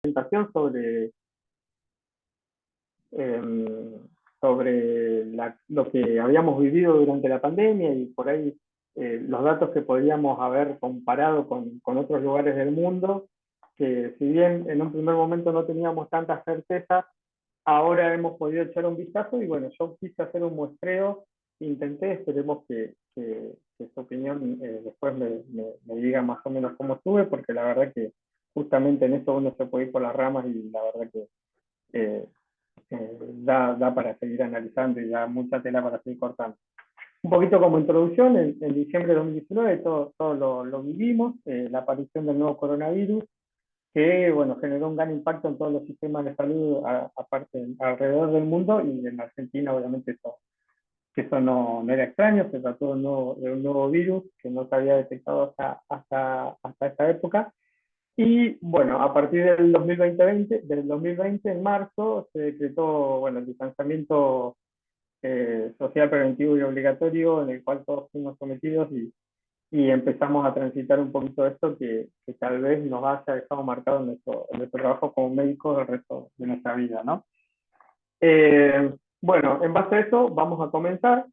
presentación sobre lo que habíamos vivido durante la pandemia y por ahí los datos que podíamos haber comparado con otros lugares del mundo, que si bien en un primer momento no teníamos tantas certezas, ahora hemos podido echar un vistazo y bueno, yo quise hacer un muestreo, intenté, esperemos que su opinión después me diga más o menos cómo estuve, porque la verdad que justamente en esto uno se puede ir por las ramas y la verdad que eh, da para seguir analizando y da mucha tela para seguir cortando. Un poquito como introducción, en diciembre de 2019 todo lo vivimos, la aparición del nuevo coronavirus, que bueno, generó un gran impacto en todos los sistemas de salud aparte, alrededor del mundo, y en Argentina obviamente eso no era extraño, se trató de un nuevo virus que no se había detectado hasta esta época. Y bueno, a partir del 2020 en marzo, se decretó bueno, el distanciamiento social preventivo y obligatorio en el cual todos fuimos sometidos y empezamos a transitar un poquito esto que tal vez nos haya dejado marcado en nuestro trabajo como médicos el resto de nuestra vida, ¿no? Bueno, en base a eso vamos a comenzar.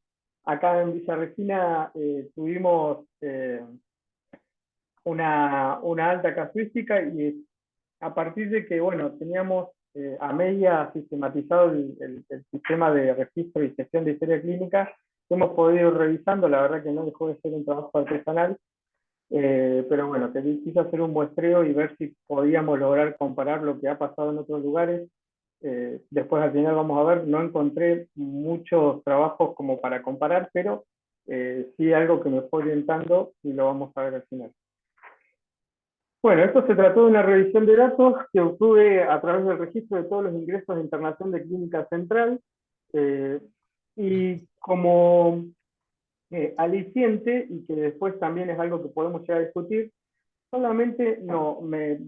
Acá en Villa Regina tuvimos una alta casuística y a partir de que, bueno, teníamos a media sistematizado el sistema de registro y gestión de historia clínica, hemos podido ir revisando, la verdad que no dejó de ser un trabajo artesanal, pero bueno, quise hacer un muestreo y ver si podíamos lograr comparar lo que ha pasado en otros lugares. Después al final vamos a ver, no encontré muchos trabajos como para comparar, pero sí algo que me fue orientando y lo vamos a ver al final. Bueno, esto se trató de una revisión de datos que obtuve a través del registro de todos los ingresos de internación de Clínica Central, eh, y como aliciente, y que después también es algo que podemos llegar a discutir, solamente no, me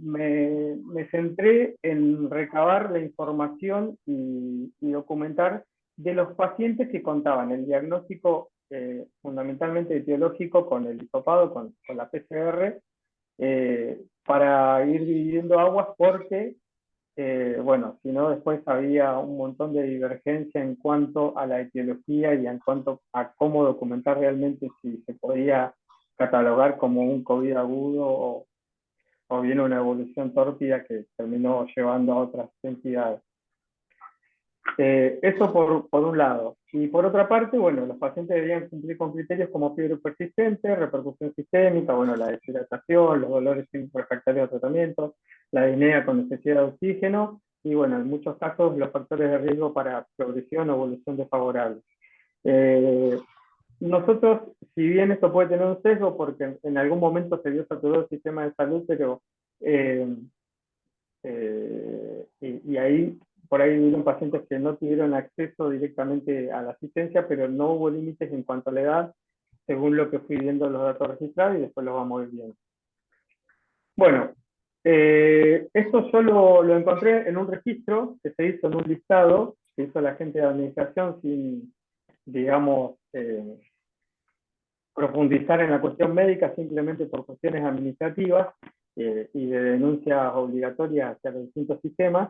centré en recabar la información y documentar de los pacientes que contaban el diagnóstico fundamentalmente etiológico con el hisopado, con la PCR, para ir dividiendo aguas porque, bueno, si no después había un montón de divergencia en cuanto a la etiología y en cuanto a cómo documentar realmente si se podía catalogar como un COVID agudo o bien una evolución tórpida que terminó llevando a otras entidades. Eso por un lado. Y por otra parte, bueno, los pacientes debían cumplir con criterios como fiebre persistente, repercusión sistémica, bueno, la deshidratación, los dolores refractarios al tratamiento, la disnea con necesidad de oxígeno, y bueno, en muchos casos los factores de riesgo para progresión o evolución desfavorable. Eh, Nosotros, si bien esto puede tener un sesgo, porque en algún momento se vio saturado el sistema de salud, pero eh, y ahí por ahí hubieron pacientes que no tuvieron acceso directamente a la asistencia, pero no hubo límites en cuanto a la edad, según lo que fui viendo los datos registrados, y después los vamos a ir viendo. Bueno, esto yo lo encontré en un registro que se hizo en un listado que hizo la gente de administración sin, digamos, profundizar en la cuestión médica, simplemente por cuestiones administrativas y de denuncias obligatorias hacia los distintos sistemas.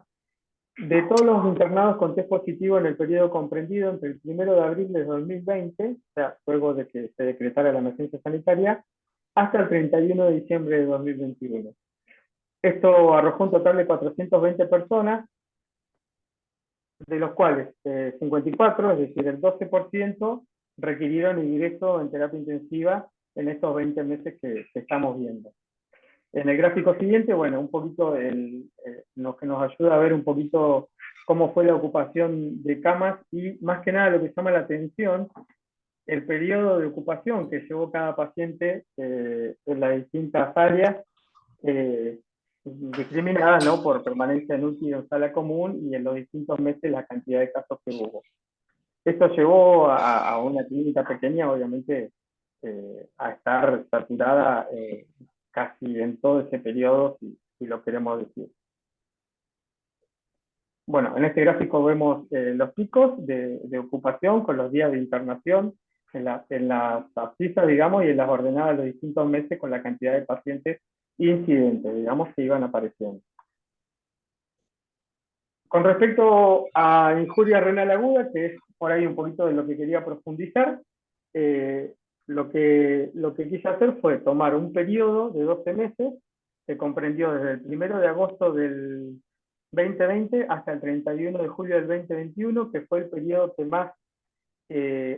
De todos los internados con test positivo en el periodo comprendido entre el 1 de abril de 2020, o sea, luego de que se decretara la emergencia sanitaria, hasta el 31 de diciembre de 2021. Esto arrojó un total de 420 personas, de los cuales 54, es decir, el 12%, requirieron ingreso en terapia intensiva en estos 20 meses que estamos viendo. En el gráfico siguiente, bueno, un poquito lo que nos ayuda a ver un poquito cómo fue la ocupación de camas y más que nada lo que llama la atención, el periodo de ocupación que llevó cada paciente en las distintas áreas discriminadas, ¿no?, por permanencia en UCI en sala común y en los distintos meses la cantidad de casos que hubo. Esto llevó a una clínica pequeña, obviamente, a estar saturada casi en todo ese periodo, si lo queremos decir. Bueno, en este gráfico vemos los picos de ocupación con los días de internación en las abscisas, digamos, y en las ordenadas de los distintos meses con la cantidad de pacientes incidentes, digamos, que iban apareciendo. Con respecto a injuria renal aguda, que es por ahí un poquito de lo que quería profundizar, eh, lo que quise hacer fue tomar un periodo de 12 meses que comprendió desde el 1 de agosto del 2020 hasta el 31 de julio del 2021, que fue el periodo que más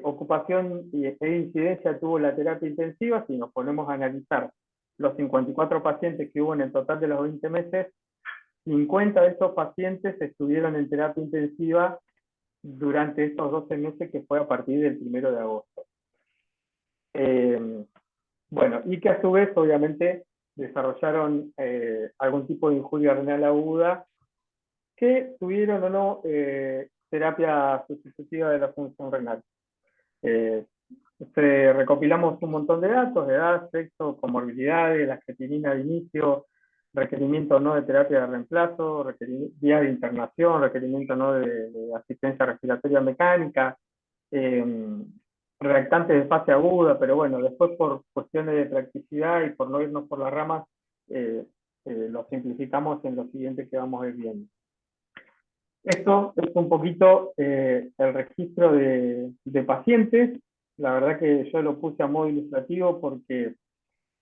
ocupación e incidencia tuvo la terapia intensiva. Si nos ponemos a analizar los 54 pacientes que hubo en el total de los 20 meses, 50 de esos pacientes estuvieron en terapia intensiva durante estos 12 meses, que fue a partir del 1 de agosto. Bueno, y que a su vez, obviamente, desarrollaron algún tipo de injuria renal aguda, que tuvieron o no terapia sustitutiva de la función renal. Eh, recopilamos un montón de datos: edad, sexo, comorbilidades, la creatinina de inicio, requerimiento o no de terapia de reemplazo, días de internación, requerimiento o no de asistencia respiratoria mecánica, eh, reactantes de fase aguda. Pero bueno, después, por cuestiones de practicidad y por no irnos por las ramas, lo simplificamos en lo siguiente que vamos a ir viendo. Esto es un poquito el registro de pacientes. La verdad que yo lo puse a modo ilustrativo porque,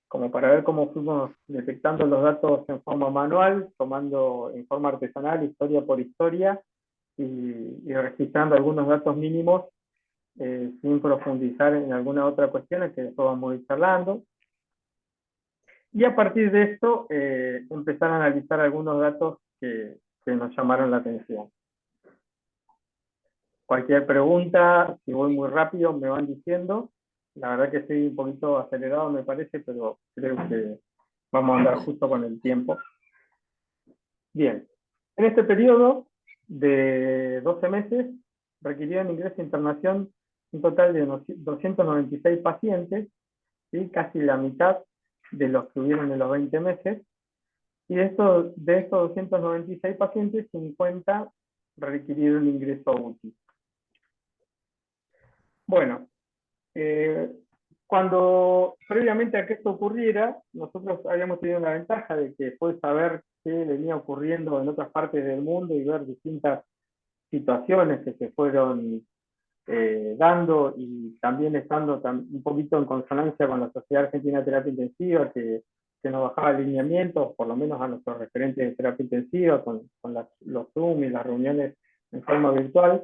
como para ver cómo fuimos detectando los datos en forma manual, tomando en forma artesanal, historia por historia, y registrando algunos datos mínimos, sin profundizar en alguna otra cuestión que después vamos a ir charlando. Y a partir de esto, empezar a analizar algunos datos que nos llamaron la atención. Cualquier pregunta, si voy muy rápido, me van diciendo. La verdad que estoy un poquito acelerado, me parece, pero creo que vamos a andar justo con el tiempo. Bien, en este periodo de 12 meses requirieron ingreso e internación un total de 296 pacientes, ¿sí? Casi la mitad de los que hubieron en los 20 meses. Y de estos 296 pacientes, 50 requirieron ingreso UTI. Bueno, cuando previamente a que esto ocurriera, nosotros habíamos tenido la ventaja de que después saber qué venía ocurriendo en otras partes del mundo y ver distintas situaciones que se fueron dando, y también estando un poquito en consonancia con la Sociedad Argentina de Terapia Intensiva, que nos bajaba alineamientos, por lo menos a nuestros referentes de terapia intensiva, con los Zoom y las reuniones en forma virtual.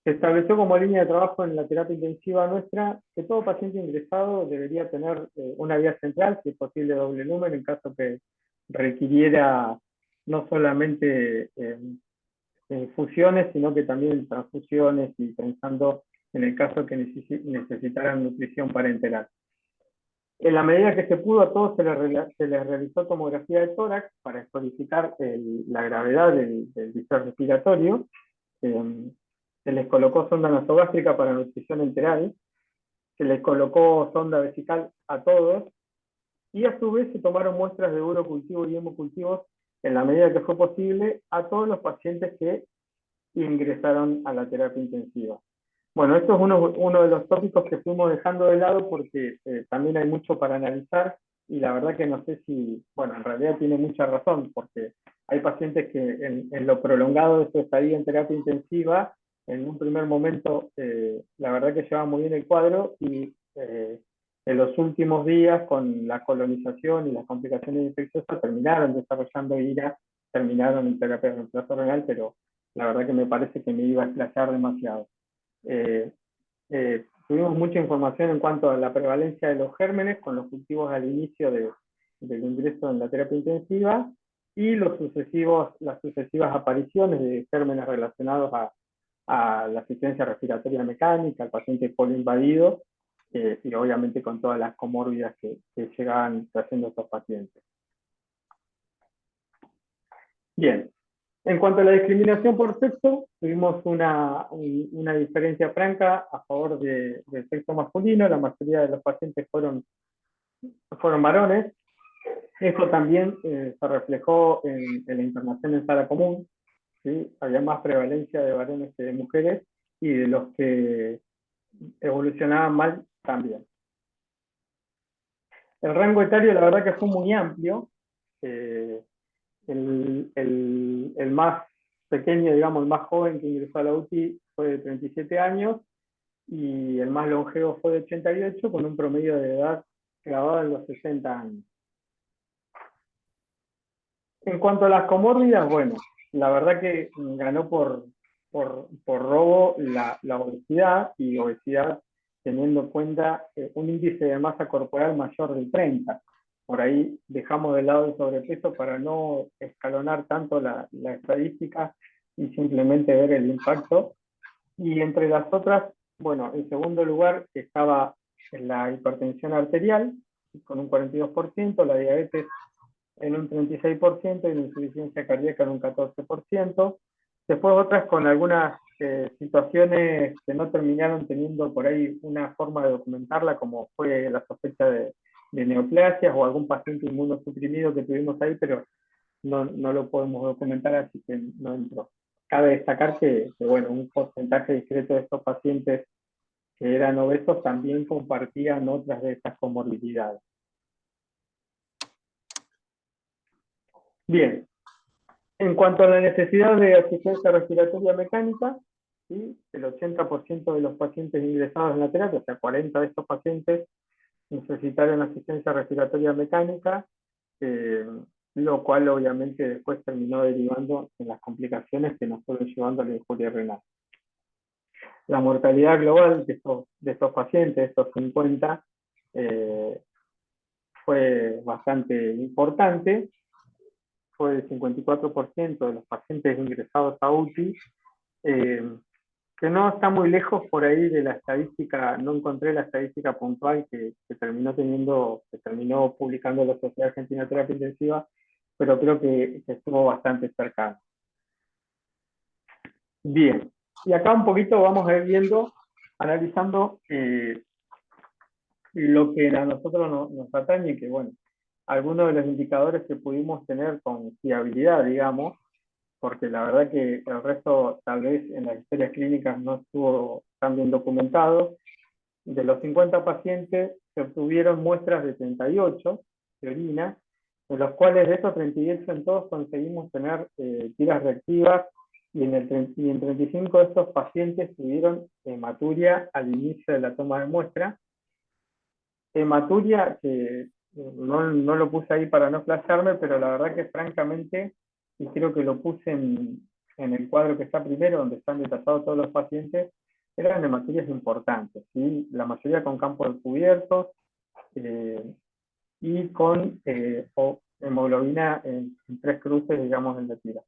Se estableció como línea de trabajo en la terapia intensiva nuestra que todo paciente ingresado debería tener una vía central, si es posible doble número, en caso que requiriera no solamente infusiones, sino que también transfusiones, y pensando en el caso que necesitaran nutrición parenteral. En la medida que se pudo, a todos se les realizó tomografía de tórax para escodificar la gravedad del distrés respiratorio. Se les colocó sonda nasogástrica para nutrición enteral, se les colocó sonda vesical a todos, y a su vez se tomaron muestras de urocultivos y hemocultivos en la medida que fue posible a todos los pacientes que ingresaron a la terapia intensiva. Bueno, esto es uno de los tópicos que fuimos dejando de lado porque también hay mucho para analizar, y la verdad que no sé si, bueno, en realidad tiene mucha razón, porque hay pacientes que en lo prolongado de su estadía en terapia intensiva, en un primer momento, la verdad que lleva muy bien el cuadro, y en los últimos días, con la colonización y las complicaciones infecciosas, terminaron desarrollando IRA, terminaron en terapia de reemplazo renal, pero la verdad que me parece que me iba a explayar demasiado. Tuvimos mucha información en cuanto a la prevalencia de los gérmenes con los cultivos al inicio del ingreso en la terapia intensiva, y las sucesivas apariciones de gérmenes relacionados a la asistencia respiratoria mecánica, al paciente poliinvadido, y obviamente con todas las comórbidas que llegaban trayendo estos pacientes. Bien, en cuanto a la discriminación por sexo, tuvimos una diferencia franca a favor del sexo masculino. La mayoría de los pacientes fueron varones. Esto también se reflejó en la internación en sala común, ¿sí? Había más prevalencia de varones que de mujeres, y de los que evolucionaban mal también. El rango etario, la verdad que fue muy amplio. El más pequeño, digamos, el más joven que ingresó a la UTI fue de 37 años y el más longevo fue de 88 con un promedio de edad grabado en los 60 años. En cuanto a las comórbidas, bueno, la verdad que ganó por robo la obesidad, y obesidad teniendo en cuenta un índice de masa corporal mayor del 30. Por ahí dejamos de lado el sobrepeso para no escalonar tanto la estadística y simplemente ver el impacto. Y entre las otras, bueno, en segundo lugar estaba la hipertensión arterial, con un 42%, la diabetes en un 36% y la insuficiencia cardíaca en un 14%. Después otras con algunas situaciones que no terminaron teniendo por ahí una forma de documentarla, como fue la sospecha de neoplasias o algún paciente inmunosuprimido que tuvimos ahí, pero no lo podemos documentar, así que no entró. Cabe destacar que bueno, un porcentaje discreto de estos pacientes que eran obesos también compartían otras de estas comorbilidades. Bien, en cuanto a la necesidad de asistencia respiratoria mecánica, ¿sí? El 80% de los pacientes ingresados en la terapia, o sea, 40 de estos pacientes necesitaron asistencia respiratoria mecánica, lo cual obviamente después terminó derivando en las complicaciones que nos fueron llevando a la injuria renal. La mortalidad global de estos pacientes, estos 50, fue bastante importante. Fue el 54% de los pacientes ingresados a UTI, que no está muy lejos por ahí de la estadística. No encontré la estadística puntual que terminó publicando la Sociedad Argentina de Terapia Intensiva, pero creo que estuvo bastante cercano. Bien, y acá un poquito vamos a ir viendo, analizando lo que a nosotros nos atañe, que bueno, algunos de los indicadores que pudimos tener con fiabilidad, digamos, porque la verdad que el resto tal vez en las historias clínicas no estuvo tan bien documentado. De los 50 pacientes se obtuvieron muestras de 38 de orina, de los cuales de esos 38 en todos conseguimos tener tiras reactivas, y en 35 de estos pacientes tuvieron hematuria al inicio de la toma de muestra. Hematuria que no lo puse ahí para no flashearme, pero la verdad que francamente, y creo que lo puse en el cuadro que está primero, donde están detallados todos los pacientes, eran hematurias importantes, ¿sí? La mayoría con campos descubiertos y con hemoglobina en 3 cruces, digamos, en la tira.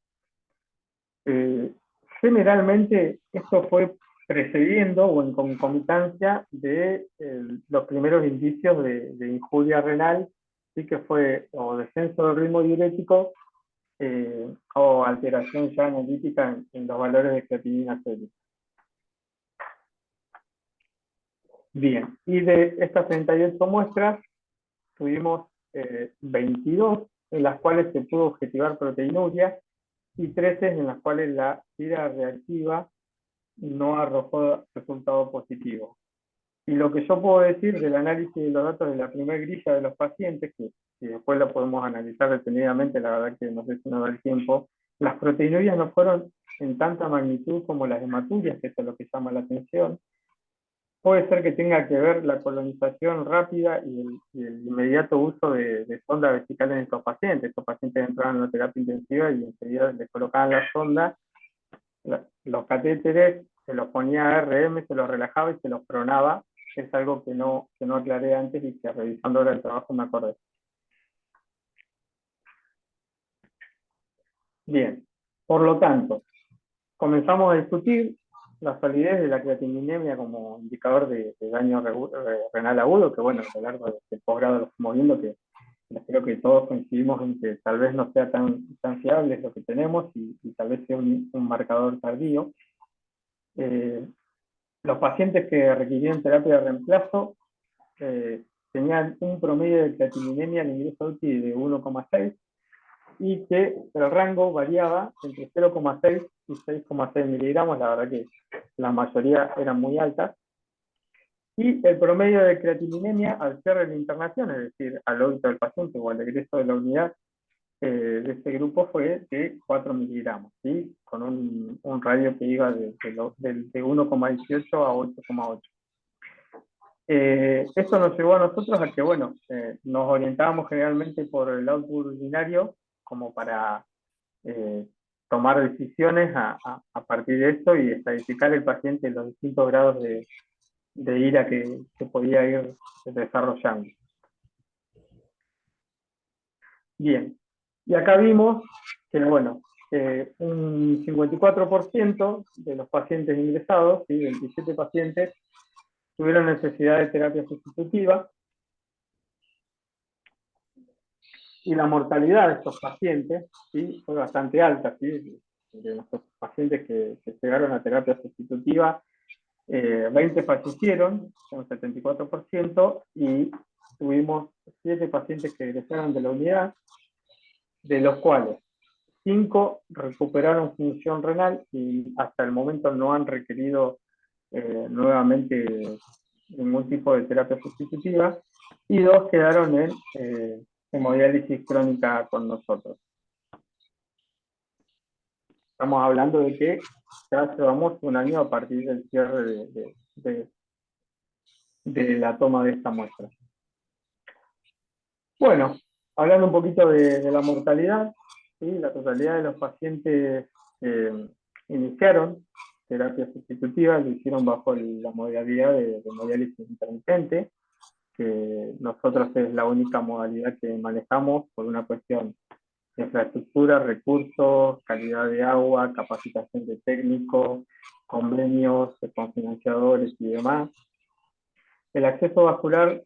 Generalmente esto fue precediendo o en concomitancia de los primeros indicios de injuria renal, sí, que fue o descenso del ritmo diurético o alteración ya analítica en los valores de creatinina sérica. Bien, y de estas 38 muestras tuvimos 22 en las cuales se pudo objetivar proteinuria y 13 en las cuales la tira reactiva no arrojó resultado positivo. Y lo que yo puedo decir del análisis de los datos de la primera grilla de los pacientes, que después lo podemos analizar detenidamente, la verdad que no sé si nos da el tiempo, las proteinurias no fueron en tanta magnitud como las hematurias, que eso es lo que llama la atención. Puede ser que tenga que ver la colonización rápida y el inmediato uso de sonda vesical en estos pacientes. Estos pacientes entraban en la terapia intensiva y enseguida les colocaban la sonda, los catéteres, se los ponía RM, se los relajaba y se los pronaba. Es algo que no aclaré antes y que revisando ahora el trabajo me acordé. Bien, por lo tanto, comenzamos a discutir la solidez de la creatininemia como indicador de daño renal agudo, que bueno, a lo largo del posgrado lo fuimos viendo, que creo que todos coincidimos en que tal vez no sea tan fiable lo que tenemos y tal vez sea un marcador tardío. Los pacientes que requirieron terapia de reemplazo tenían un promedio de creatininemia al ingreso UTI de 1,6 y que el rango variaba entre 0,6 y 6,6 miligramos, la verdad que la mayoría eran muy altas. Y el promedio de creatininemia al cierre de la internación, es decir, al óbito del paciente o al egreso de la unidad de este grupo, fue de 4 miligramos, ¿sí? con un radio que iba de 1,18 a 8,8. Esto nos llevó a nosotros a que, bueno, nos orientábamos generalmente por el output urinario como para tomar decisiones a partir de esto y estadificar el paciente los distintos grados de ira que podía ir desarrollando. Bien, y acá vimos que, bueno, un 54% de los pacientes ingresados, ¿sí? 27 pacientes, tuvieron necesidad de terapia sustitutiva, y la mortalidad de estos pacientes, ¿sí? Fue bastante alta, ¿sí? De nuestros pacientes que llegaron a terapia sustitutiva, 20 fallecieron, un 74%, y tuvimos 7 pacientes que egresaron de la unidad, de los cuales 5 recuperaron función renal y hasta el momento no han requerido nuevamente ningún tipo de terapia sustitutiva, y 2 quedaron en hemodiálisis crónica con nosotros. Estamos hablando de que ya llevamos un año a partir del cierre de la toma de esta muestra. Bueno, hablando un poquito de la mortalidad, ¿sí? La totalidad de los pacientes iniciaron terapia sustitutiva, lo hicieron bajo la modalidad de hemodiálisis intermitente, que nosotros es la única modalidad que manejamos por una cuestión de infraestructura, recursos, calidad de agua, capacitación de técnicos, convenios con financiadores y demás. El acceso vascular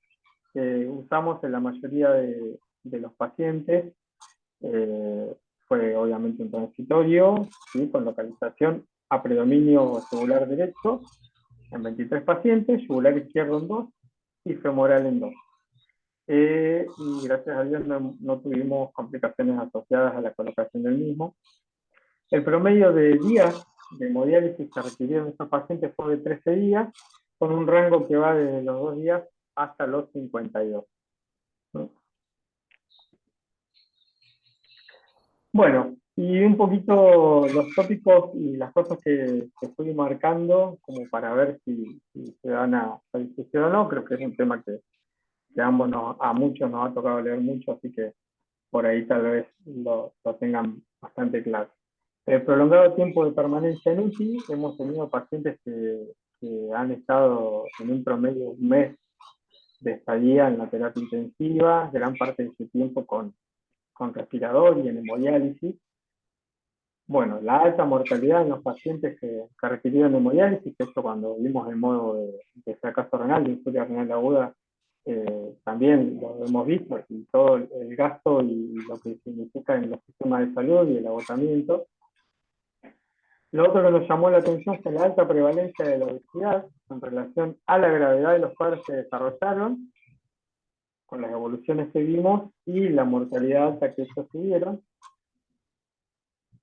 que usamos en la mayoría de los pacientes fue obviamente un transitorio, ¿sí? Con localización a predominio yugular derecho en 23 pacientes, yugular izquierdo en 2 y femoral en 2. Y gracias a Dios no tuvimos complicaciones asociadas a la colocación del mismo. El promedio de días de hemodiálisis que requirieron estos pacientes fue de 13 días, con un rango que va desde los 2 días hasta los 52. Bueno, y un poquito los tópicos y las cosas que fui marcando como para ver si se dan a discusión o no. Creo que es un tema que a muchos nos ha tocado leer mucho, así que por ahí tal vez lo tengan bastante claro. El prolongado tiempo de permanencia en UTI, hemos tenido pacientes que han estado en un promedio de un mes de estadía en la terapia intensiva, gran parte de ese tiempo con respirador y en hemodiálisis. Bueno, la alta mortalidad en los pacientes que requirieron hemodiálisis, que esto cuando vimos el modo de fracaso renal, de insuficiencia renal aguda, también lo hemos visto, y todo el gasto y lo que significa en los sistemas de salud y el agotamiento. Lo otro que nos llamó la atención fue la alta prevalencia de la obesidad en relación a la gravedad de los cuadros que desarrollaron, con las evoluciones que vimos y la mortalidad alta que estos tuvieron.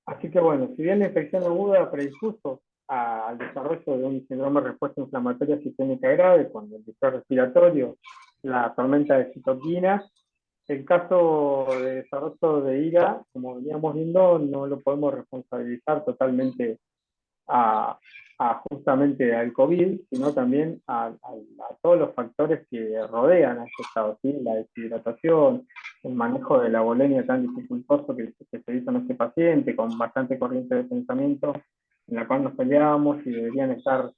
Así que bueno, si bien la infección aguda predispuso al desarrollo de un síndrome de respuesta inflamatoria sistémica grave, con el distrés respiratorio, la tormenta de citoquinas, el caso de desarrollo de IRA, como veníamos viendo, no lo podemos responsabilizar totalmente justamente al COVID, sino también a todos los factores que rodean a este estado, ¿sí? La deshidratación, el manejo de la bulimia tan dificultoso que se hizo en este paciente, con bastante corriente de pensamiento, en la cual nos peleábamos si deberían estar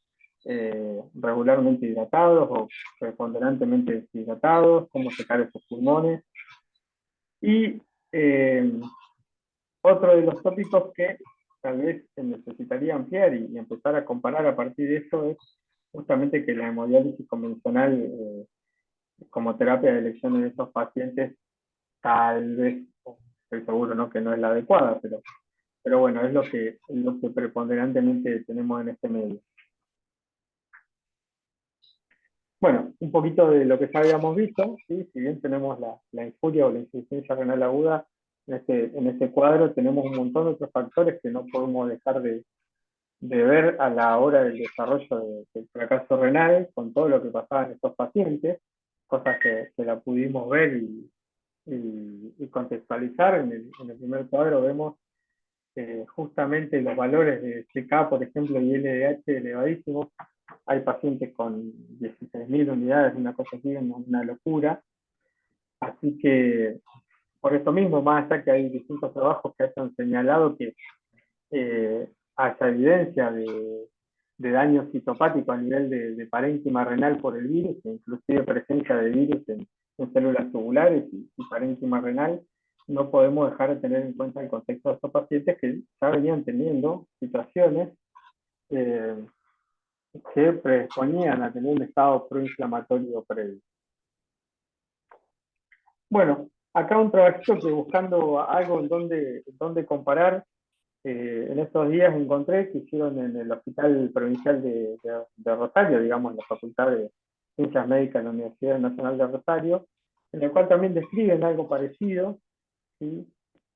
regularmente hidratados o preponderantemente deshidratados, cómo secar esos pulmones. Y otro de los tópicos que tal vez se necesitaría ampliar y empezar a comparar a partir de esto es justamente que la hemodiálisis convencional como terapia de elección en estos pacientes tal vez, estoy seguro, ¿no?, que no es la adecuada, pero bueno, es lo que preponderantemente tenemos en este medio. Bueno, un poquito de lo que ya habíamos visto, ¿sí? Si bien tenemos la infuria o la insuficiencia renal aguda en este cuadro, tenemos un montón de otros factores que no podemos dejar de ver a la hora del desarrollo del fracaso renal, con todo lo que pasaba en estos pacientes, cosas que la pudimos ver y contextualizar. En el primer cuadro vemos justamente los valores de CK, por ejemplo, y LDH elevadísimos. Hay pacientes con 16.000 unidades, una cosa así, una locura. Así que, por eso mismo, más allá que hay distintos trabajos que hayan señalado que haya evidencia de daño citopático a nivel de parénquima renal por el virus, inclusive presencia de virus en células tubulares y parénquima renal, no podemos dejar de tener en cuenta el contexto de estos pacientes que ya venían teniendo situaciones que predisponían a tener un estado proinflamatorio previo. Bueno, acá un trabajito que buscando algo en donde comparar, en estos días encontré que hicieron en el Hospital Provincial de Rosario, digamos, en la Facultad de Ciencias Médicas de la Universidad Nacional de Rosario, en el cual también describen algo parecido, ¿sí?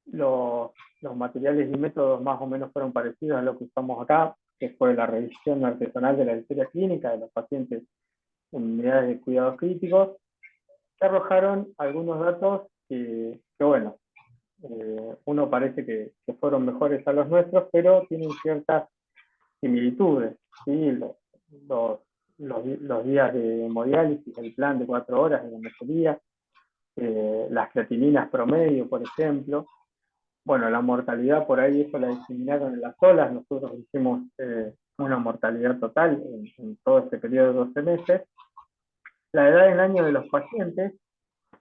Los materiales y métodos más o menos fueron parecidos a lo que usamos acá, que fue la revisión artesanal de la historia clínica de los pacientes en unidades de cuidados críticos, que arrojaron algunos datos que bueno, uno parece que fueron mejores a los nuestros, pero tienen ciertas similitudes, ¿sí? Los días de hemodiálisis, el plan de 4 horas de la mejoría, las creatininas promedio, por ejemplo. Bueno, la mortalidad por ahí, eso la discriminaron en las olas, nosotros hicimos una mortalidad total en todo este periodo de 12 meses. La edad en años de los pacientes,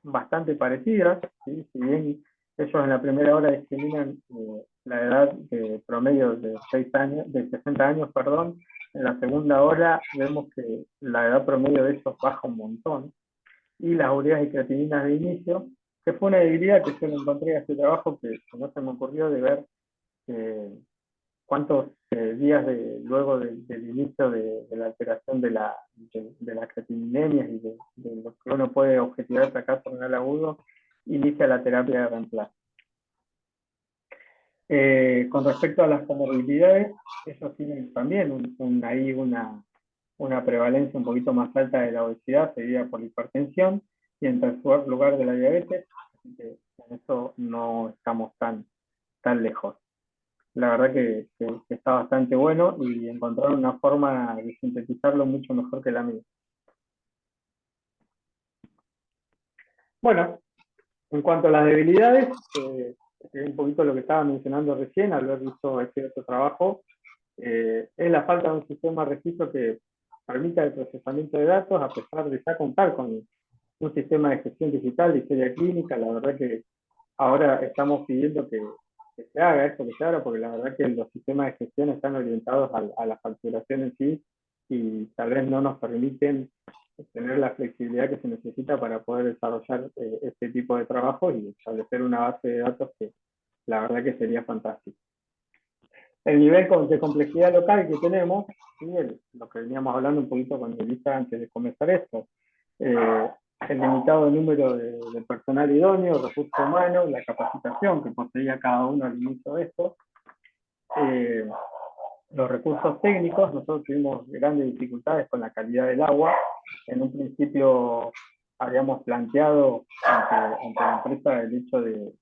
bastante parecidas, ¿sí? Si bien ellos en la primera hora discriminan la edad de promedio de 6 años, de 60 años, perdón, en la segunda hora vemos que la edad promedio de ellos baja un montón, y las ureas y creatininas de inicio, que fue una debilidad que yo le encontré a este trabajo que no se me ocurrió de ver cuántos días luego del inicio de la alteración de la creatininemia y de lo que uno puede objetivar fracaso renal agudo, inicia la terapia de reemplazo. Con respecto a las comorbilidades, ellos tienen también ahí una prevalencia un poquito más alta de la obesidad, seguida por la hipertensión, y en tercer lugar de la diabetes, así que en eso no estamos tan lejos. La verdad que está bastante bueno y encontraron una forma de sintetizarlo mucho mejor que la mía. Bueno, en cuanto a las debilidades, un poquito lo que estaba mencionando recién, al haber visto este otro trabajo, es la falta de un sistema de registro que permita el procesamiento de datos, a pesar de ya contar con un sistema de gestión digital de historia clínica. La verdad que ahora estamos pidiendo que se haga esto, que se haga, porque la verdad que los sistemas de gestión están orientados a la facturación en sí y tal vez no nos permiten tener la flexibilidad que se necesita para poder desarrollar este tipo de trabajo y establecer una base de datos que la verdad que sería fantástico. El nivel de complejidad local que tenemos, ¿sí? Lo que veníamos hablando un poquito con Elisa antes de comenzar esto, el limitado número de personal idóneo, recursos humanos, la capacitación que poseía cada uno al inicio de esto, los recursos técnicos. Nosotros tuvimos grandes dificultades con la calidad del agua. En un principio habíamos planteado ante la empresa el hecho de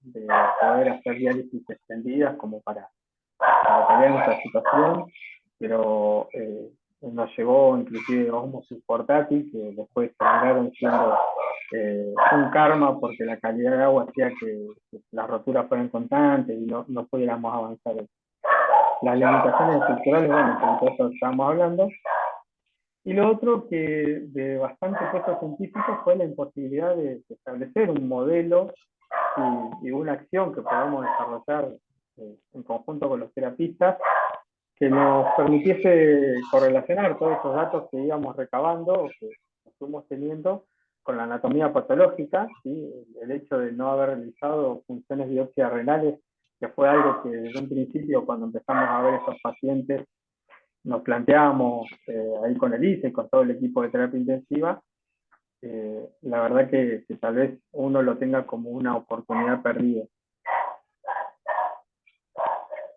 poder hacer diálisis extendidas como para paliar esta situación, pero nos llegó inclusive ósmosis portátil, que después terminaron siendo un karma porque la calidad de agua hacía que las roturas fueran constantes y no pudiéramos avanzar. Las limitaciones estructurales, bueno, por eso estábamos hablando. Y lo otro que de bastante peso científico fue la imposibilidad de establecer un modelo y una acción que podamos desarrollar en conjunto con los terapistas que nos permitiese correlacionar todos esos datos que íbamos recabando o que fuimos teniendo con la anatomía patológica, ¿sí? El hecho de no haber realizado funciones biopsias renales, que fue algo que desde un principio, cuando empezamos a ver esos pacientes, nos planteábamos ahí con Elisa y con todo el equipo de terapia intensiva. La verdad que tal vez uno lo tenga como una oportunidad perdida.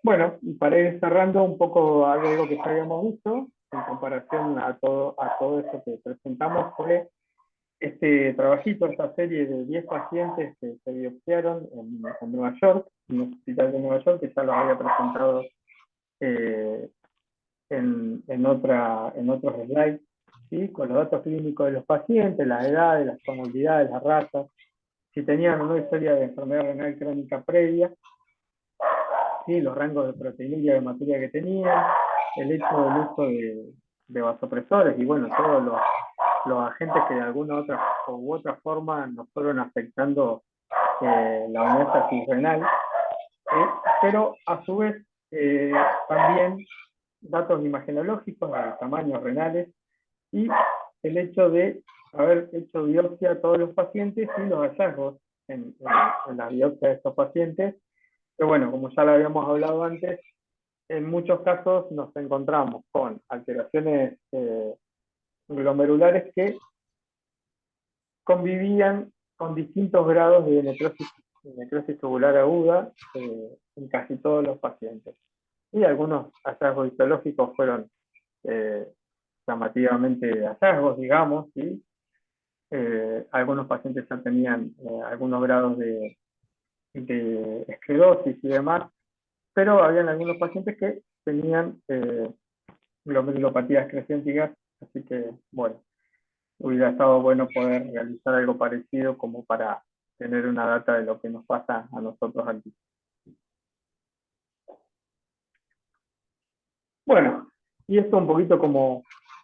Bueno, y para ir cerrando un poco algo que ya habíamos visto, en comparación a todo eso que presentamos, fue este trabajito, esta serie de 10 pacientes que se biopsiaron en Nueva York, un hospital de Nueva York, que ya los había presentado eh, en otros slides, ¿sí? Con los datos clínicos de los pacientes, las edades, las comorbilidades, las razas, si tenían o no historia de enfermedad renal crónica previa, ¿sí? Los rangos de proteinuria y hematuria que tenían, el hecho del uso de vasopresores y bueno, todos los agentes que de alguna u otra forma nos fueron afectando la homeostasis renal, pero a su vez también datos imagenológicos de tamaños renales y el hecho de haber hecho biopsia a todos los pacientes y los hallazgos en la biopsia de estos pacientes, que bueno, como ya lo habíamos hablado antes, en muchos casos nos encontramos con alteraciones glomerulares que convivían con distintos grados de necrosis tubular aguda en casi todos los pacientes. Y algunos hallazgos histológicos fueron llamativamente hallazgos, digamos, ¿sí? Algunos pacientes ya tenían algunos grados de esclerosis y demás, pero habían algunos pacientes que tenían glomerulopatías creciénticas, así que, bueno, hubiera estado bueno poder realizar algo parecido como para tener una data de lo que nos pasa a nosotros aquí. Bueno, y esto un poquito como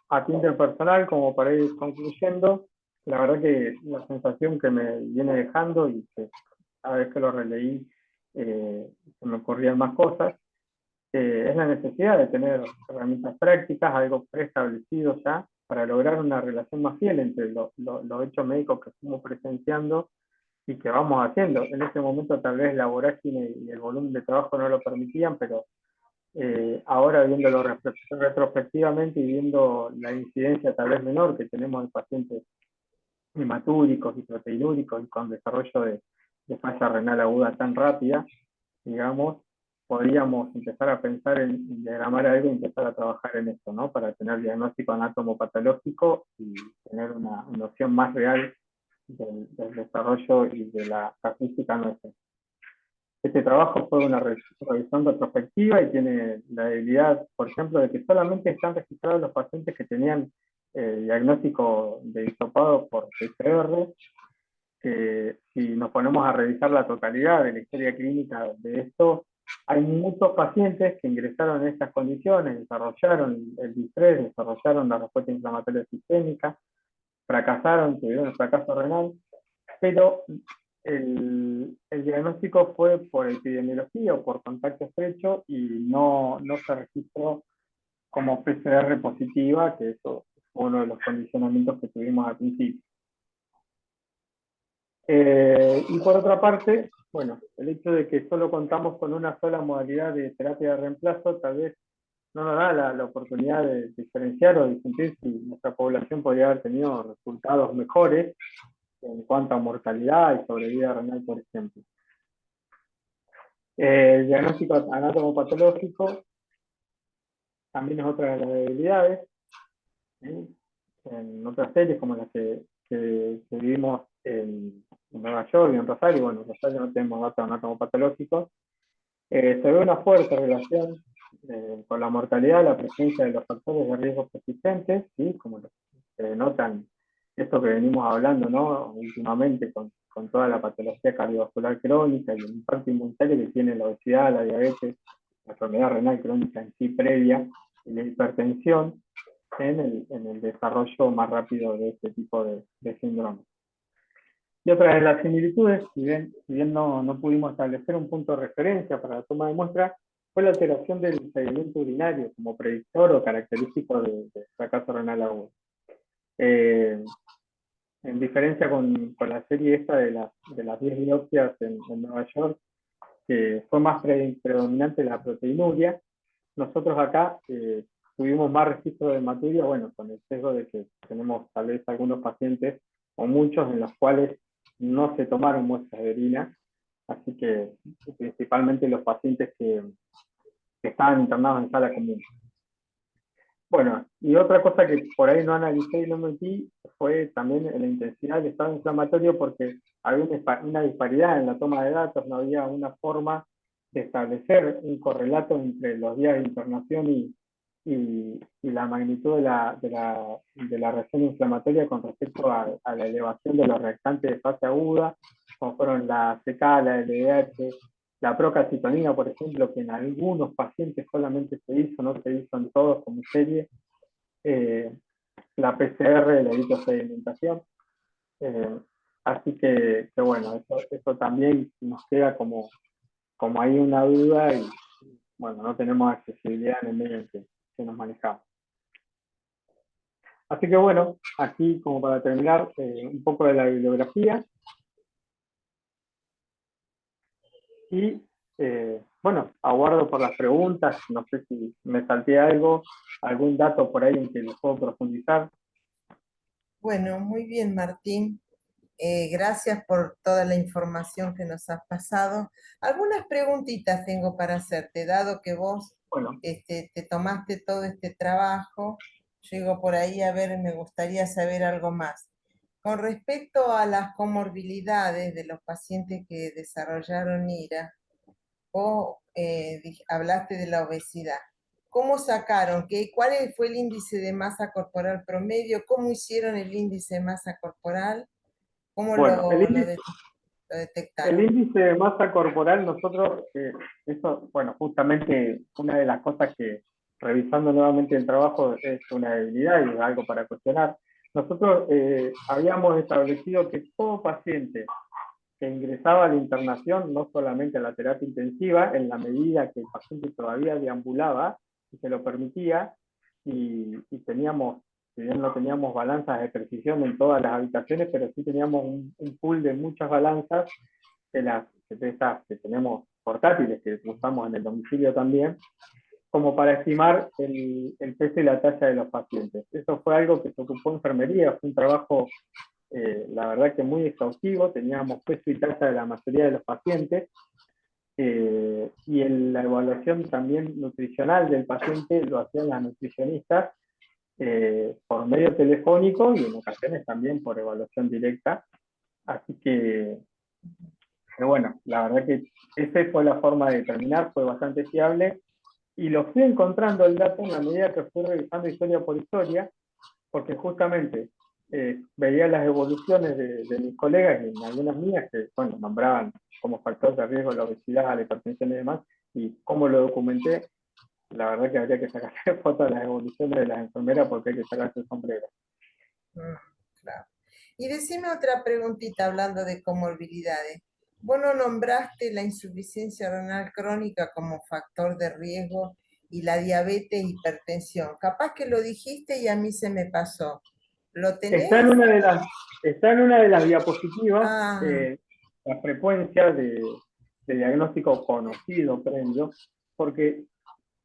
a tinte personal, como para ir concluyendo, la verdad que la sensación que me viene dejando y que cada vez que lo releí se me ocurrían más cosas, es la necesidad de tener herramientas prácticas, algo preestablecido ya, para lograr una relación más fiel entre los hechos médicos que estamos presenciando y que vamos haciendo. En ese momento tal vez la vorágine y el volumen de trabajo no lo permitían, pero ahora viéndolo retrospectivamente y viendo la incidencia tal vez menor que tenemos en pacientes hematúricos y proteinúricos y con desarrollo de falla renal aguda tan rápida, digamos, podríamos empezar a pensar en diagramar algo y empezar a trabajar en esto, ¿no? Para tener diagnóstico anatomopatológico y tener una noción más real del desarrollo y de la casuística nuestra. Este trabajo fue una revisión retrospectiva y tiene la debilidad, por ejemplo, de que solamente están registrados los pacientes que tenían diagnóstico de hisopado por PCR, que si nos ponemos a revisar la totalidad de la historia clínica de esto, hay muchos pacientes que ingresaron en estas condiciones, desarrollaron el distrés, desarrollaron la respuesta inflamatoria sistémica, fracasaron, tuvieron el fracaso renal, pero el diagnóstico fue por epidemiología o por contacto estrecho y no se registró como PCR positiva, que eso fue uno de los condicionamientos que tuvimos al principio. Y por otra parte, bueno, el hecho de que solo contamos con una sola modalidad de terapia de reemplazo tal vez no nos da la oportunidad de diferenciar o distinguir si nuestra población podría haber tenido resultados mejores en cuanto a mortalidad y sobrevida renal, por ejemplo. El diagnóstico anatomopatológico también es otra de las debilidades. ¿Sí? En otras series como las que vivimos en Nueva York y en Rosario, bueno, en Rosario no tenemos datos anatomopatológicos, se ve una fuerte relación con la mortalidad, la presencia de los factores de riesgo persistentes, ¿sí? Como se denotan esto que venimos hablando, ¿no? Últimamente con toda la patología cardiovascular crónica y el impacto inmunitario que tiene la obesidad, la diabetes, la enfermedad renal crónica en sí previa y la hipertensión en el desarrollo más rápido de este tipo de síndrome. Y otra de las similitudes, si bien no pudimos establecer un punto de referencia para la toma de muestra, fue la alteración del sedimento urinario como predictor o característico de fracaso renal agudo. En diferencia con la serie esta de las 10 biopsias en Nueva York, que fue más predominante la proteinuria, nosotros acá tuvimos más registro de hematuria, bueno, con el sesgo de que tenemos tal vez algunos pacientes o muchos en los cuales no se tomaron muestras de orina, así que principalmente los pacientes que estaban internados en sala común. Bueno, y otra cosa que por ahí no analicé y no metí fue también la intensidad del estado inflamatorio, porque había una disparidad en la toma de datos, no había una forma de establecer un correlato entre los días de internación y la magnitud de la reacción inflamatoria con respecto a la elevación de los reactantes de fase aguda, como fueron la CK, la LDH, la procalcitonina, por ejemplo, que en algunos pacientes solamente se hizo, no se hizo en todos como serie, la PCR, el delito de sedimentación. Así que bueno, eso también nos queda como ahí una duda y bueno, no tenemos accesibilidad en el medio en que nos manejamos. Así que bueno, aquí como para terminar, un poco de la bibliografía y bueno, aguardo por las preguntas, no sé si me salté algo, algún dato por ahí en que les puedo profundizar. Bueno, muy bien, Martín. Gracias por toda la información que nos has pasado. Algunas preguntitas tengo para hacerte, dado que vos Bueno, te tomaste todo este trabajo. Llego por ahí a ver, me gustaría saber algo más. Con respecto a las comorbilidades de los pacientes que desarrollaron IRA, vos hablaste de la obesidad. ¿Cómo sacaron? ¿Cuál fue el índice de masa corporal promedio? ¿Cómo hicieron el índice de masa corporal? ¿Cómo bueno, lo el detectaron? índice de masa corporal, nosotros, eso, bueno, justamente una de las cosas que revisando nuevamente el trabajo es una debilidad y es algo para cuestionar. Nosotros habíamos establecido que todo paciente que ingresaba a la internación, no solamente a la terapia intensiva, en la medida que el paciente todavía deambulaba y se lo permitía, y teníamos, si bien no teníamos balanzas de precisión en todas las habitaciones, pero sí teníamos un pool de muchas balanzas de esas que tenemos portátiles, que usamos en el domicilio también, como para estimar el peso y la talla de los pacientes. Eso fue algo que se ocupó enfermería, fue un trabajo, la verdad que muy exhaustivo, teníamos peso y talla de la mayoría de los pacientes, y en la evaluación también nutricional del paciente lo hacían las nutricionistas por medio telefónico y en ocasiones también por evaluación directa. Así que, pero bueno, la verdad que esa fue la forma de determinar, fue bastante fiable y lo fui encontrando el dato en la medida que fui revisando historia por historia, porque justamente veía las evoluciones de mis colegas y en algunas mías que, bueno, nombraban como factor de riesgo la obesidad, la hipertensión y demás, y cómo lo documenté, la verdad que habría que sacarse fotos de las evoluciones de las enfermeras porque hay que sacarse el sombrero. Mm, claro. Y decime otra preguntita hablando de comorbilidades. Vos no nombraste la insuficiencia renal crónica como factor de riesgo y la diabetes e hipertensión. Capaz que lo dijiste y a mí se me pasó. ¿Lo Está en tenés? una de está en una de las diapositivas Ah, la frecuencia de diagnóstico conocido previo, porque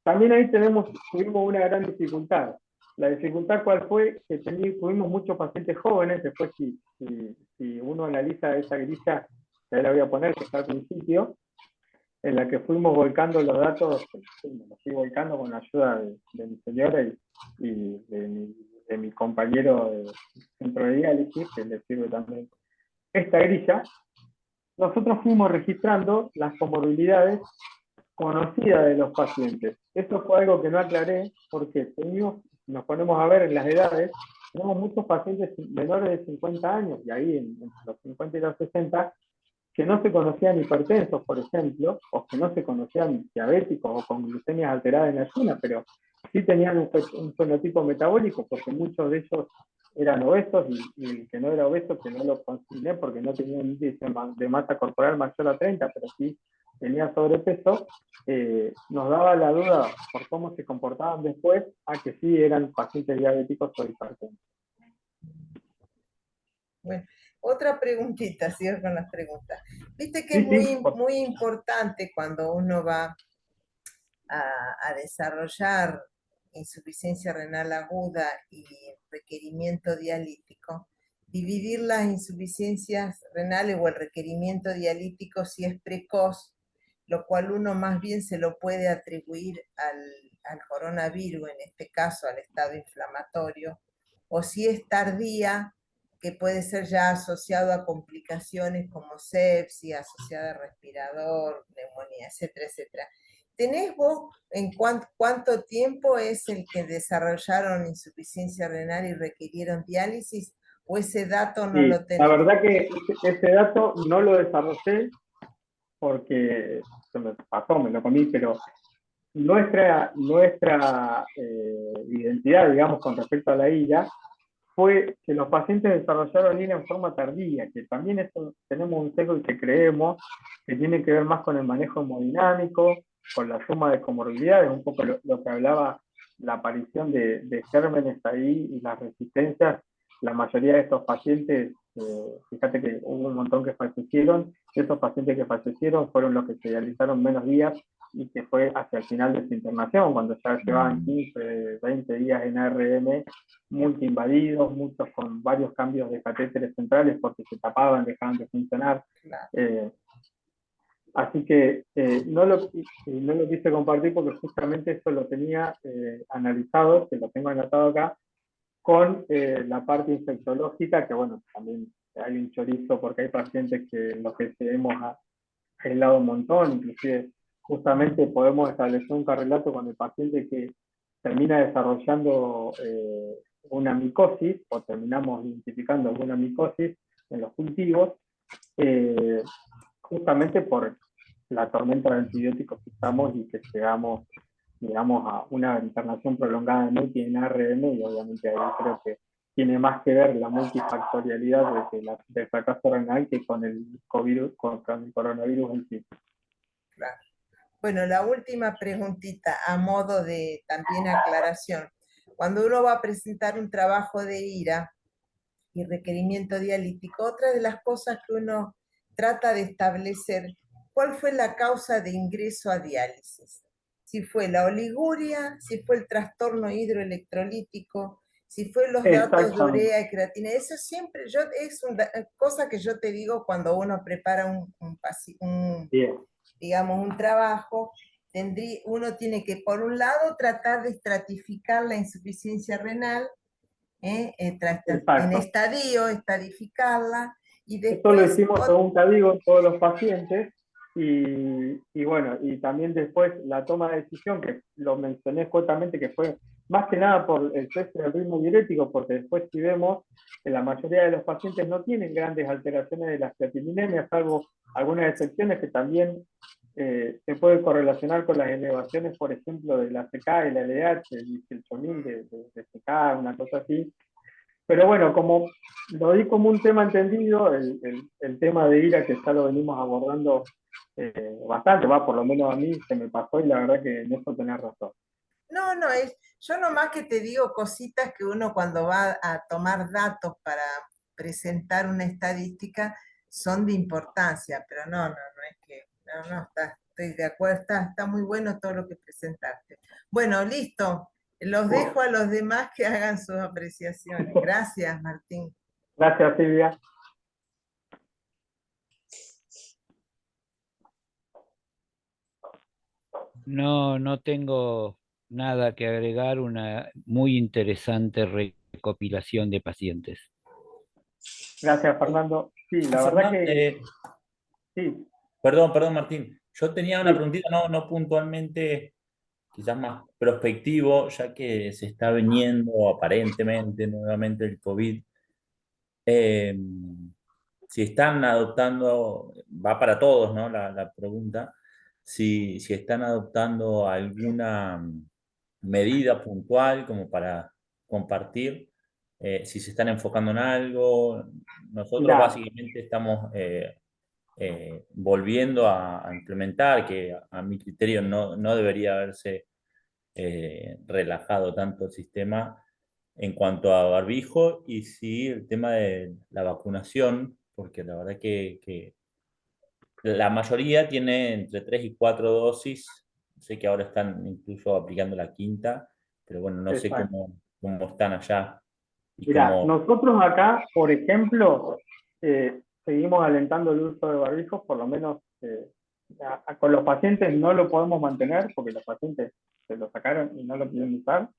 también ahí tuvimos una gran dificultad. La dificultad cuál fue que tuvimos muchos pacientes jóvenes, después si uno analiza esa grilla, que ahí la voy a poner, que está al principio, en la que fuimos volcando los datos, los fui volcando con la ayuda de mi señora y de mi compañero de centro de diálisis, que le sirve también esta grilla. Nosotros fuimos registrando las comorbilidades conocidas de los pacientes. Esto fue algo que no aclaré porque nos ponemos a ver en las edades, tenemos muchos pacientes menores de 50 años y ahí entre los 50 y los 60 que no se conocían hipertensos, por ejemplo, o que no se conocían diabéticos o con glucemias alteradas en ayuna, pero sí tenían un fenotipo metabólico, porque muchos de ellos eran obesos y el que no era obeso, que no lo consigné porque no tenía un índice de masa corporal mayor a 30, pero sí tenía sobrepeso, nos daba la duda por cómo se comportaban después a que sí eran pacientes diabéticos o hipertensos. bueno, otra preguntita, sigo con las preguntas. Viste que es Sí, sí, muy importante cuando uno va a desarrollar insuficiencia renal aguda y requerimiento dialítico, dividir las insuficiencias renales o el requerimiento dialítico si es precoz, lo cual uno más bien se lo puede atribuir al coronavirus, en este caso al estado inflamatorio, o si es tardía, que puede ser ya asociado a complicaciones como sepsis, asociada a respirador, neumonía, etcétera, etcétera. ¿Tenés vos en cuánto tiempo es el que desarrollaron insuficiencia renal y requirieron diálisis? ¿O ese dato no Y lo la tenés? verdad que ese dato no lo desarrollé porque se me pasó, me lo comí, pero nuestra identidad, digamos, con respecto a la ira, fue que los pacientes desarrollaron ira en forma tardía, que también eso, tenemos un sesgo que creemos que tiene que ver más con el manejo hemodinámico, con la suma de comorbilidades, un poco lo que hablaba la aparición de gérmenes ahí y las resistencias. La mayoría de estos pacientes, fíjate que hubo un montón que fallecieron, esos pacientes que fallecieron fueron los que se realizaron menos días y que fue hacia el final de su internación, cuando ya llevaban 15, 20 días en ARM, multiinvadidos, muchos con varios cambios de catéteres centrales porque se tapaban, dejaban de funcionar. Claro. Así que no lo quise compartir porque justamente eso lo tenía analizado, que lo tengo anotado acá, con la parte infectológica, que bueno, también hay un chorizo porque hay pacientes que los que hemos aislado un montón, inclusive justamente podemos establecer un correlato con el paciente que termina desarrollando una micosis, o terminamos identificando alguna micosis en los cultivos, justamente por la tormenta de antibióticos que estamos y que llegamos, digamos, a una internación prolongada en UTI en ARM, y obviamente ahí creo que tiene más que ver la multifactorialidad del fracaso renal que con el COVID, con el coronavirus en sí. Claro. Bueno, la última preguntita a modo de también aclaración. Cuando uno va a presentar un trabajo de IRA y requerimiento dialítico, otra de las cosas que uno trata de establecer, ¿cuál fue la causa de ingreso a diálisis? Si fue la oliguria, si fue el trastorno hidroelectrolítico, si fue los datos de Exactamente. urea y creatina. Eso siempre, es una cosa que yo te digo cuando uno prepara Bien. digamos, un trabajo, uno tiene que, por un lado, tratar de estratificar la insuficiencia renal, en Exacto. estadio, estadificarla, y Esto lo después, hicimos según Cadigo en todos los pacientes y bueno, y también después la toma de decisión, que lo mencioné escuetamente, que fue más que nada por el cese del ritmo diurético, porque después si vemos que la mayoría de los pacientes no tienen grandes alteraciones de las creatinemias, salvo algunas excepciones que también se puede correlacionar con las elevaciones, por ejemplo, de la CK, el LDH, el disilchomil de CK, una cosa así. Pero bueno, como lo di como un tema entendido, el tema de ira que ya lo venimos abordando bastante, va, por lo menos a mí se me pasó y la verdad que en eso tenés razón. no, no, yo nomás que te digo cositas que uno cuando va a tomar datos para presentar una estadística son de importancia, pero no es que, no, estoy de acuerdo, está muy bueno todo lo que presentaste. Bueno, listo, los dejo a los demás que hagan sus apreciaciones. Gracias, Martín. Gracias, Silvia. No, no tengo nada que agregar, una muy interesante recopilación de pacientes. Gracias, Fernando. Sí, la verdad Fernando, que sí, perdón, Martín. Yo tenía una sí, preguntita, no puntualmente, quizás más prospectivo, ya que se está viniendo aparentemente nuevamente el COVID. Eh, si están adoptando, va para todos, ¿no? La pregunta, si están adoptando alguna medida puntual como para compartir, si se están enfocando en algo. Nosotros mira, básicamente estamos volviendo a implementar, que a mi criterio no debería haberse relajado tanto el sistema en cuanto a barbijo, y sí el tema de la vacunación, porque la verdad que la mayoría tiene entre 3 y 4 dosis. Sé que ahora están incluso aplicando la quinta, pero bueno, no sé exacto. cómo están allá y Mira, cómo... nosotros acá, por ejemplo, seguimos alentando el uso de barbijos, por lo menos con los pacientes no lo podemos mantener porque los pacientes se lo sacaron y no lo quieren usar.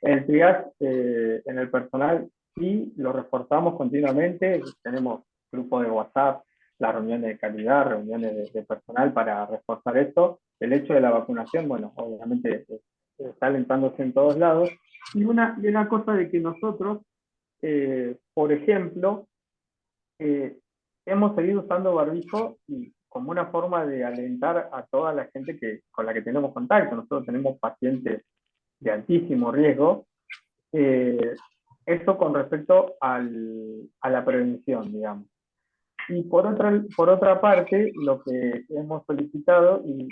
El triage en el personal y lo reforzamos continuamente. Tenemos grupos de WhatsApp, las reuniones de calidad, reuniones de personal para reforzar esto. El hecho de la vacunación, bueno, obviamente está alentándose en todos lados. Y una cosa de que nosotros, por ejemplo, hemos seguido usando barbijo y como una forma de alentar a toda la gente con la que tenemos contacto. Nosotros tenemos pacientes de altísimo riesgo. Esto con respecto a la prevención, digamos. Y por otra parte, lo que hemos solicitado y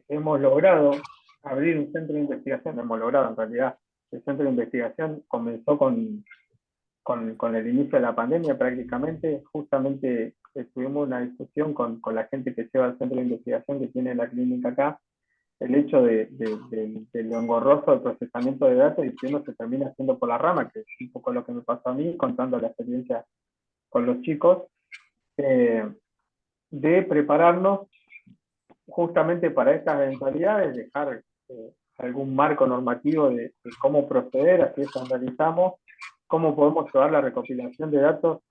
hemos logrado abrir un centro de investigación, hemos logrado en realidad, el centro de investigación comenzó con el inicio de la pandemia prácticamente. Justamente tuvimos una discusión con la gente que lleva el centro de investigación que tiene la clínica acá, el hecho de lo engorroso del procesamiento de datos, y que uno se termina haciendo por la rama, que es un poco lo que me pasó a mí contando la experiencia con los chicos, de prepararnos justamente para estas eventualidades, dejar algún marco normativo de cómo proceder, así estandarizamos, cómo podemos llevar la recopilación de datos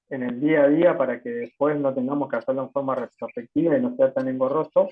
en el día a día para que después no tengamos que hacerlo en forma retrospectiva y no sea tan engorroso.